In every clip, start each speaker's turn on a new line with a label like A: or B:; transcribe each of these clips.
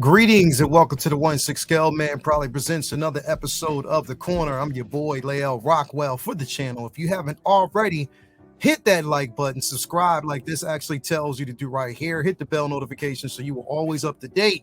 A: Greetings and welcome to the 1-6 Scale Man proudly presents another episode of The Corner. I'm your boy, Lael Rockwell, for the channel. If you haven't already, hit that like button, subscribe like this actually tells you to do right here. Hit the bell notification so you are always up to date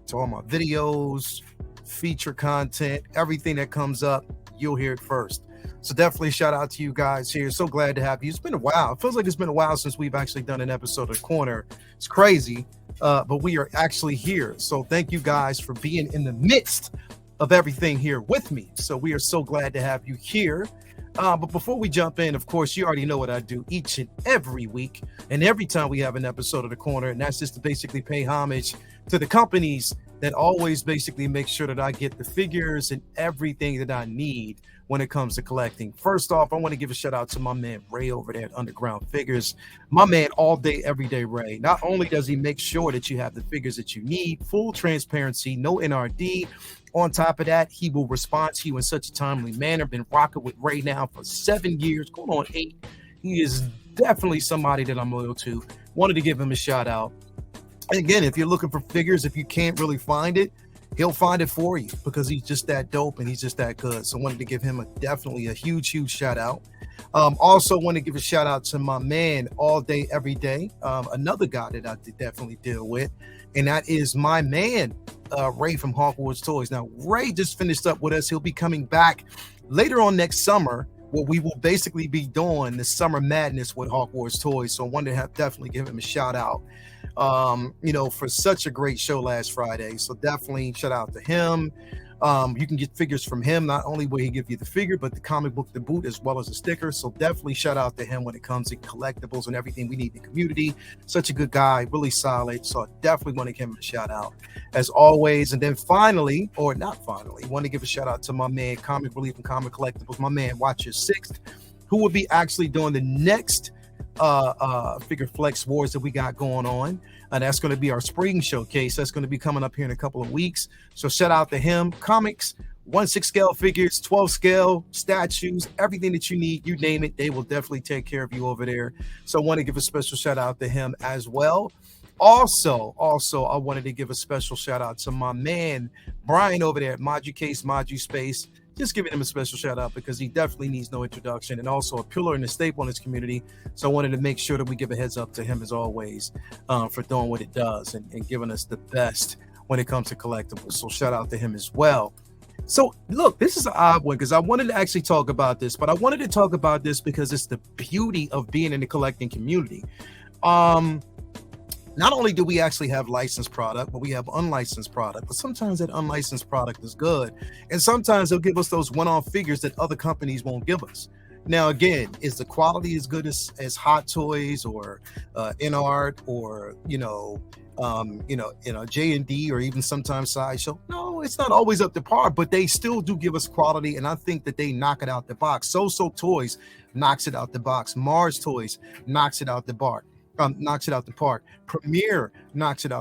A: to all my videos, feature content, everything that comes up, you'll hear it first. So definitely shout out to you guys here. So glad to have you. It's been a while. It feels like it's been a while since we've actually done an episode of The Corner. It's crazy. But we are actually here. So thank you guys for being in the midst of everything here with me. So we are so glad to have you here. But before we jump in, of course, you already know what I do each and every week and every time we have an episode of The Corner. And that's just to basically pay homage to the companies that always basically make sure that I get the figures and everything that I need when it comes to collecting. First off, I want to give a shout out to my man Ray over there at Underground Figures. My man, all day, every day, Ray. Not only does he make sure that you have the figures that you need, full transparency, no NRD. On top of that, he will respond to you in such a timely manner. Been rocking with Ray now for 7 years, going on 8. He is definitely somebody that I'm loyal to. Wanted to give him a shout out. And again, if you're looking for figures, if you can't really find it, he'll find it for you because he's just that dope and he's just that good. So wanted to give him definitely a huge shout out. Also want to give a shout out to my man all day, every day. Another guy that I definitely deal with, and that is my man, Ray from Hawkwards Toys. Now, Ray just finished up with us. He'll be coming back later on next summer, where we will basically be doing the summer madness with Hawkwards Toys. So I wanted to definitely give him a shout out, for such a great show last Friday. So definitely shout out to him. You can get figures from him. Not only will he give you the figure, but the comic book to boot, as well as a sticker. So definitely shout out to him when it comes to collectibles and everything we need in the community. Such a good guy, really solid. So I definitely want to give him a shout out as always. And then finally, or not finally, want to give a shout out to my man, Comic Relief and Comic Collectibles, my man, Watch Your Sixth, who will be actually doing the next figure flex wars that we got going on, and that's going to be our spring showcase. That's going to be coming up here in a couple of weeks. So shout out to him. Comics, 1/6 scale figures, 12 scale statues, everything that you need, you name it, they will definitely take care of you over there. So I want to give a special shout out to him as well. Also, I wanted to give a special shout out to my man Brian over there at ModuCase, ModuSpace. Just giving him a special shout out because he definitely needs no introduction, and also a pillar and a staple in his community. So I wanted to make sure that we give a heads up to him as always, for doing what it does and giving us the best when it comes to collectibles. So shout out to him as well. So look, this is an odd one because I wanted to actually talk about this, but I wanted to talk about this because it's the beauty of being in the collecting community. Not only do we actually have licensed product, but we have unlicensed product. But sometimes that unlicensed product is good. And sometimes they'll give us those one-off figures that other companies won't give us. Now, again, is the quality as good as Hot Toys or InArt or, J&D or even sometimes Sideshow? No, it's not always up to par, but they still do give us quality. And I think that they knock it out the box. So Toys knocks it out the box. Mars Toys knocks it out the park. Premier knocks it out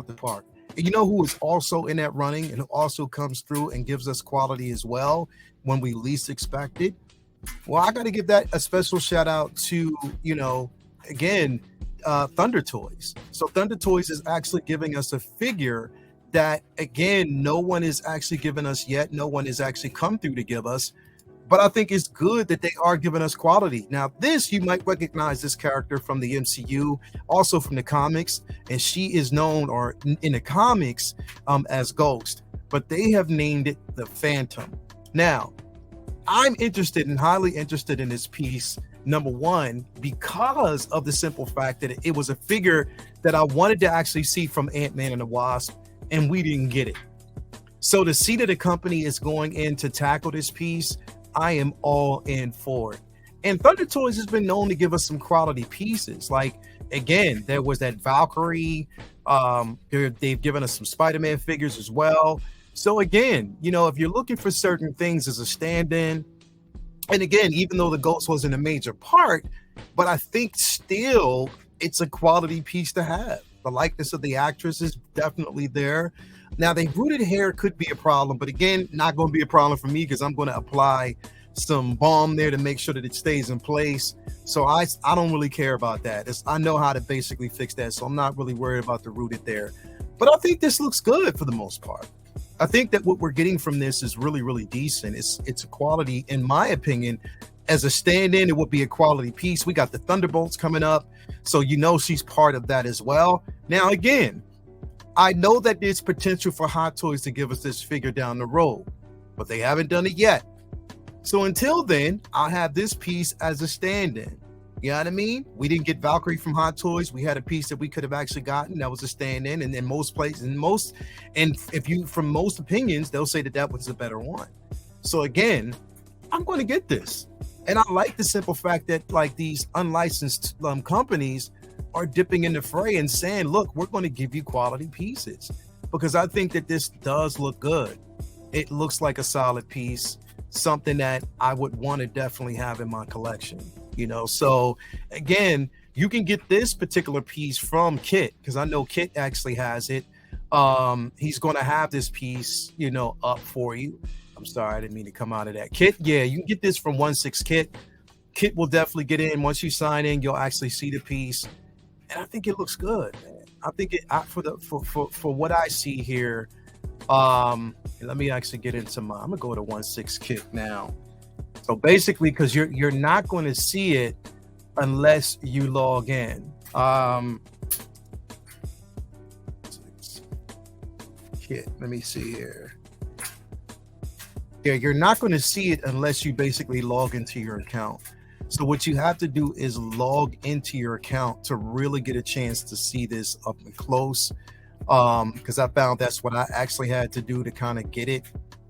A: the park. And you know who is also in that running and who also comes through and gives us quality as well when we least expect it? Well, I got to give that a special shout out to, Thunder Toys. So Thunder Toys is actually giving us a figure that, again, no one is actually giving us yet. No one has actually come through to give us. But I think it's good that they are giving us quality. Now, you might recognize this character from the MCU, also from the comics, and she is known, or in the comics, as Ghost. But they have named it the Phantom. Now, I'm highly interested in this piece, number one, because of the simple fact that it was a figure that I wanted to actually see from Ant-Man and the Wasp, and we didn't get it. So to see that a company is going in to tackle this piece, I am all in for it. And Thunder Toys has been known to give us some quality pieces. Like, again, there was that Valkyrie. They've given us some Spider-Man figures as well. So again, if you're looking for certain things as a stand-in, and again, even though the Ghost wasn't a major part, but I think still it's a quality piece to have. The likeness of the actress is definitely there. Now, the rooted hair could be a problem, but again, not going to be a problem for me because I'm going to apply some balm there to make sure that it stays in place. So I don't really care about that. I know how to basically fix that, so I'm not really worried about the rooted there. But I think this looks good for the most part. I think that what we're getting from this is really, really decent. It's a quality, in my opinion, as a stand-in, it would be a quality piece. We got the Thunderbolts coming up, so you know she's part of that as well. Now, again, I know that there's potential for Hot Toys to give us this figure down the road, but they haven't done it yet. So until then, I'll have this piece as a stand-in. You know what I mean? We didn't get Valkyrie from Hot Toys. We had a piece that we could have actually gotten that was a stand-in, and in most places, and if you, from most opinions, they'll say that that was a better one. So again, I'm going to get this, and I like the simple fact that like these unlicensed companies are dipping in the fray and saying, "Look, we're going to give you quality pieces," because I think that this does look good. It looks like a solid piece, something that I would want to definitely have in my collection. You know, so again, you can get this particular piece from Kit, because I know Kit actually has it. He's going to have this piece, you know, up for you. I'm sorry, I didn't mean to come out of that. Kit, yeah, you can get this from 1/6 Kit. Kit will definitely get in. Once you sign in, you'll actually see the piece, and I think it looks good, man. I think for what I see here. Let me actually get into I'm gonna go to 1/6 Kit now. So basically, because you're not going to see it unless you log in. Kit, let me see here. Yeah, you're not going to see it unless you basically log into your account. So what you have to do is log into your account to really get a chance to see this up and close. Because I found that's what I actually had to do to kind of get it,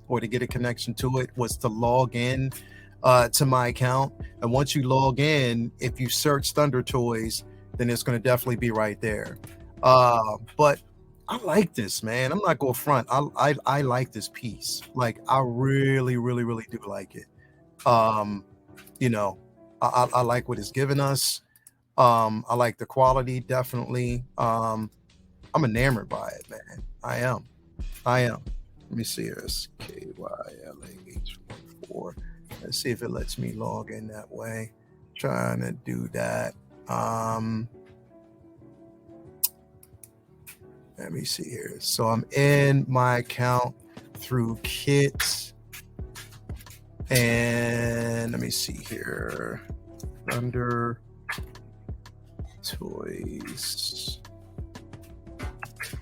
A: or to get a connection to it, was to log in to my account. And once you log in, if you search Thunder Toys, then it's going to definitely be right there. But I like this, man. I'm not going front. I like this piece. Like, I really, really, really do like it. You know, I like what it's given us. I like the quality, definitely. I'm enamored by it, man. I am. Let me see here. It's KYLAH14. Let's see if it lets me log in that way. Trying to do that. Let me see here. So I'm in my account through Kit. And let me see here. Thunder Toys.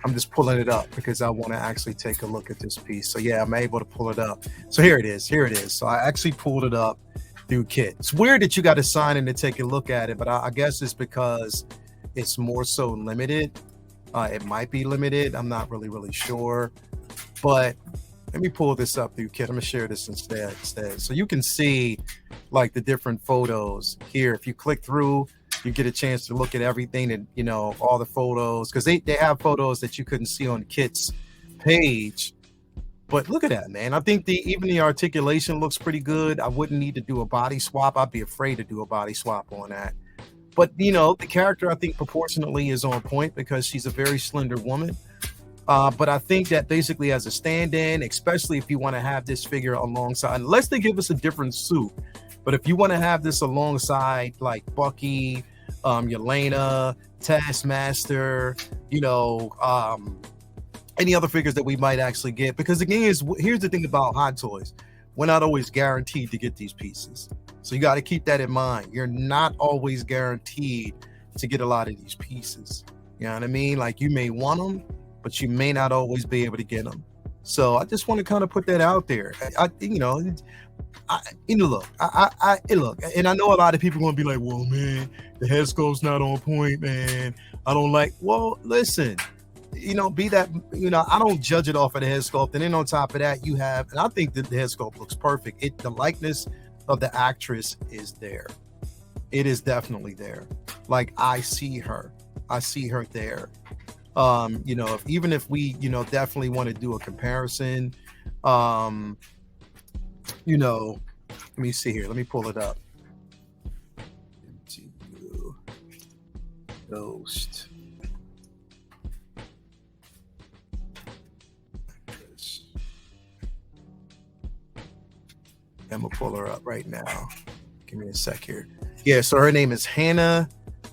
A: I'm just pulling it up because I want to actually take a look at this piece. So yeah, I'm able to pull it up. So here it is. So I actually pulled it up through Kit. It's weird that you got to sign in to take a look at it, but I guess it's because it's more so limited. It might be limited. I'm not really sure. But let me pull this up through Kit. I'm gonna share this instead. So you can see like the different photos here. If you click through, you get a chance to look at everything, and you know, all the photos, because they have photos that you couldn't see on Kit's page. But look at that, man. I think even the articulation looks pretty good. I wouldn't need to do a body swap. I'd be afraid to do a body swap on that. But you know, the character, I think, proportionately is on point because she's a very slender woman. But I think that basically as a stand-in, especially if you want to have this figure alongside, unless they give us a different suit, but if you want to have this alongside like Bucky, Yelena, Taskmaster, you know, any other figures that we might actually get, because again, here's the thing about Hot Toys. We're not always guaranteed to get these pieces. So you got to keep that in mind. You're not always guaranteed to get a lot of these pieces. You know what I mean? Like, you may want them, but you may not always be able to get them. So I just want to kind of put that out there. Look, and I know a lot of people are going to be like, well, man, the head sculpt's not on point, man. I don't like, well, listen, you know, I don't judge it off of the head sculpt. And then on top of that, you have, and I think that the head sculpt looks perfect. The likeness of the actress is there. It is definitely there. Like, I see her there. You know, even if we, you know, definitely want to do a comparison, you know, let me see here. Let me pull it up. Ghost. I'm gonna pull her up right now. Give me a sec here. Yeah, so her name is Hannah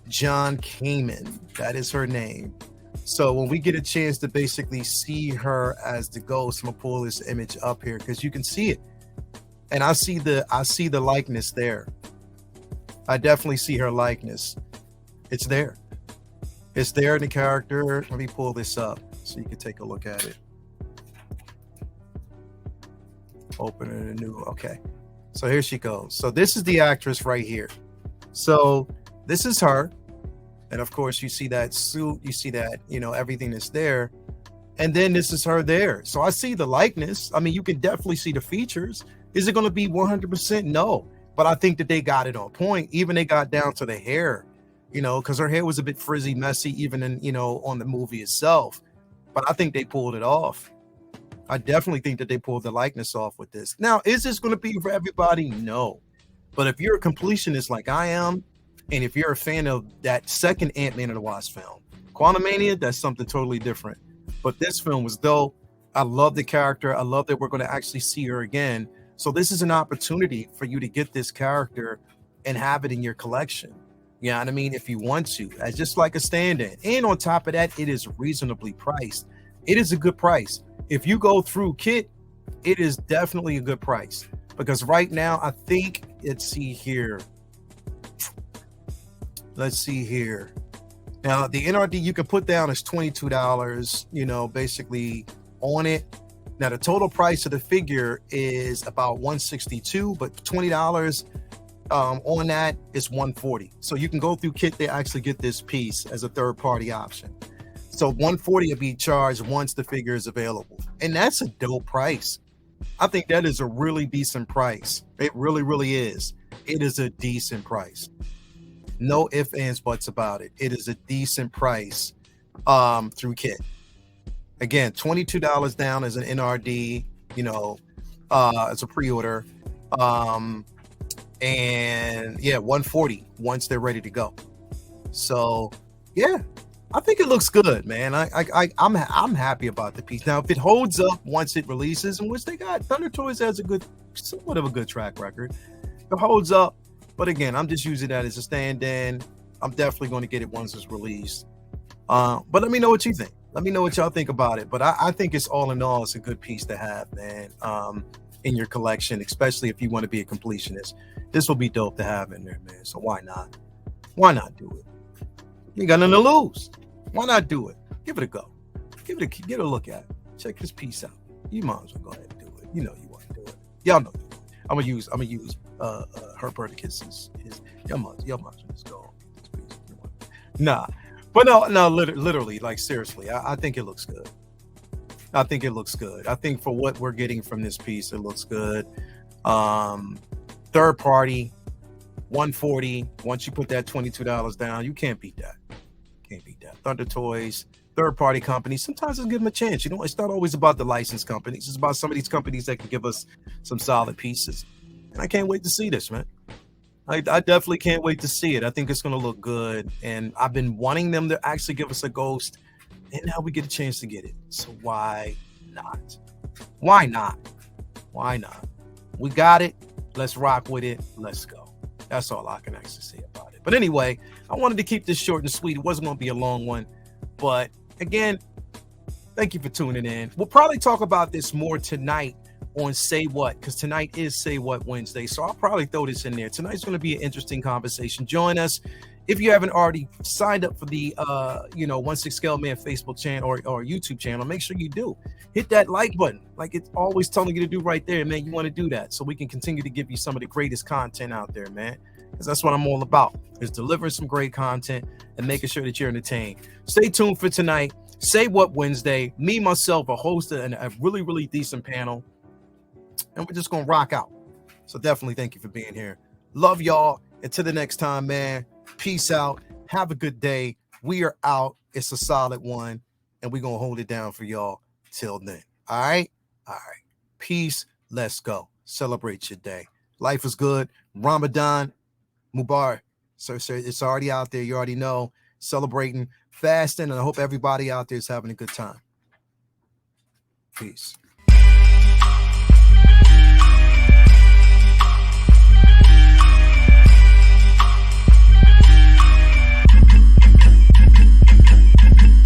A: John Kamen. That is her name. So when we get a chance to basically see her as the ghost, I'm gonna pull this image up here because you can see it, and I see the likeness there. I definitely see her likeness. It's there. It's there in the character. Let me pull this up so you can take a look at it. Open it anew. Okay. So here she goes. So this is the actress right here. So this is her. And of course, you see that suit, you see that, everything that's there. And then this is her there. So I see the likeness. I mean, you can definitely see the features. Is it going to be 100%? No. But I think that they got it on point. Even they got down to the hair, because her hair was a bit frizzy, messy, even in, on the movie itself. But I think they pulled it off. I definitely think that they pulled the likeness off with this. Now, is this going to be for everybody? No. But if you're a completionist like I am, and if you're a fan of that second Ant-Man and the Wasp film, Quantumania, that's something totally different. But this film was dope. I love the character. I love that we're going to actually see her again. So this is an opportunity for you to get this character and have it in your collection. You know what I mean? If you want to, as just like a stand-in. And on top of that, it is reasonably priced. It is a good price. If you go through Kit, it is definitely a good price. Because right now, I think, let's see here. Now, the NRD you can put down is $22, basically on it. Now, the total price of the figure is about $162, but $20 on that is $140. So you can go through Kit to actually get this piece as a third-party option. So $140 will be charged once the figure is available. And that's a dope price. I think that is a really decent price. It really, really is. It is a decent price. No ifs, ands, buts about it. It is a decent price through Kit. Again, $22 down as an NRD, as a pre-order. And yeah, $140 once they're ready to go. So yeah, I think it looks good, man. I'm happy about the piece. Now, if it holds up once it releases, in which they got, Thunder Toys has somewhat of a good track record. If it holds up, but again, I'm just using that as a stand-in. I'm definitely going to get it once it's released. But let me know what you think. Let me know what y'all think about it. But I think it's all in all, it's a good piece to have, man, in your collection, especially if you want to be a completionist. This will be dope to have in there, man. So why not? Why not do it? You got nothing to lose. Why not do it? Give it a go. Get a look at it. Check this piece out. You might as well go ahead and do it. You know you want to do it. Y'all know. I'm gonna use Herperticus. Y'all might as well just go. Nah, but no, literally, like seriously, I think it looks good. I think for what we're getting from this piece, it looks good. Third party, $140. Once you put that $22 down, you can't beat that. Thunder Toys, third party companies. Sometimes let's give them a chance. It's not always about the licensed companies. It's about some of these companies that can give us some solid pieces. And I can't wait to see this, man. I definitely can't wait to see it. I think it's going to look good. And I've been wanting them to actually give us a ghost. And now we get a chance to get it. So why not? Why not? We got it. Let's rock with it. Let's go. That's all I can actually say about it. But anyway, I wanted to keep this short and sweet. It wasn't going to be a long one. But again, thank you for tuning in. We'll probably talk about this more tonight on Say What, because tonight is Say What Wednesday. So I'll probably throw this in there. Tonight's going to be an interesting conversation. Join us. If you haven't already signed up for the 16 Scale Man Facebook channel or YouTube channel, make sure you do. Hit that like button, like it's always telling you to do right there, man. You want to do that so we can continue to give you some of the greatest content out there, man. Because that's what I'm all about, is delivering some great content and making sure that you're entertained. Stay tuned for tonight. Say What Wednesday. Me, myself, a host and a really, really decent panel. And we're just going to rock out. So definitely thank you for being here. Love y'all. Until the next time, man. Peace out. Have a good day. We are out. It's a solid one. And we're going to hold it down for y'all till then. All right? Peace. Let's go. Celebrate your day. Life is good. Ramadan Mubarak. So it's already out there. You already know. Celebrating, fasting. And I hope everybody out there is having a good time. Peace.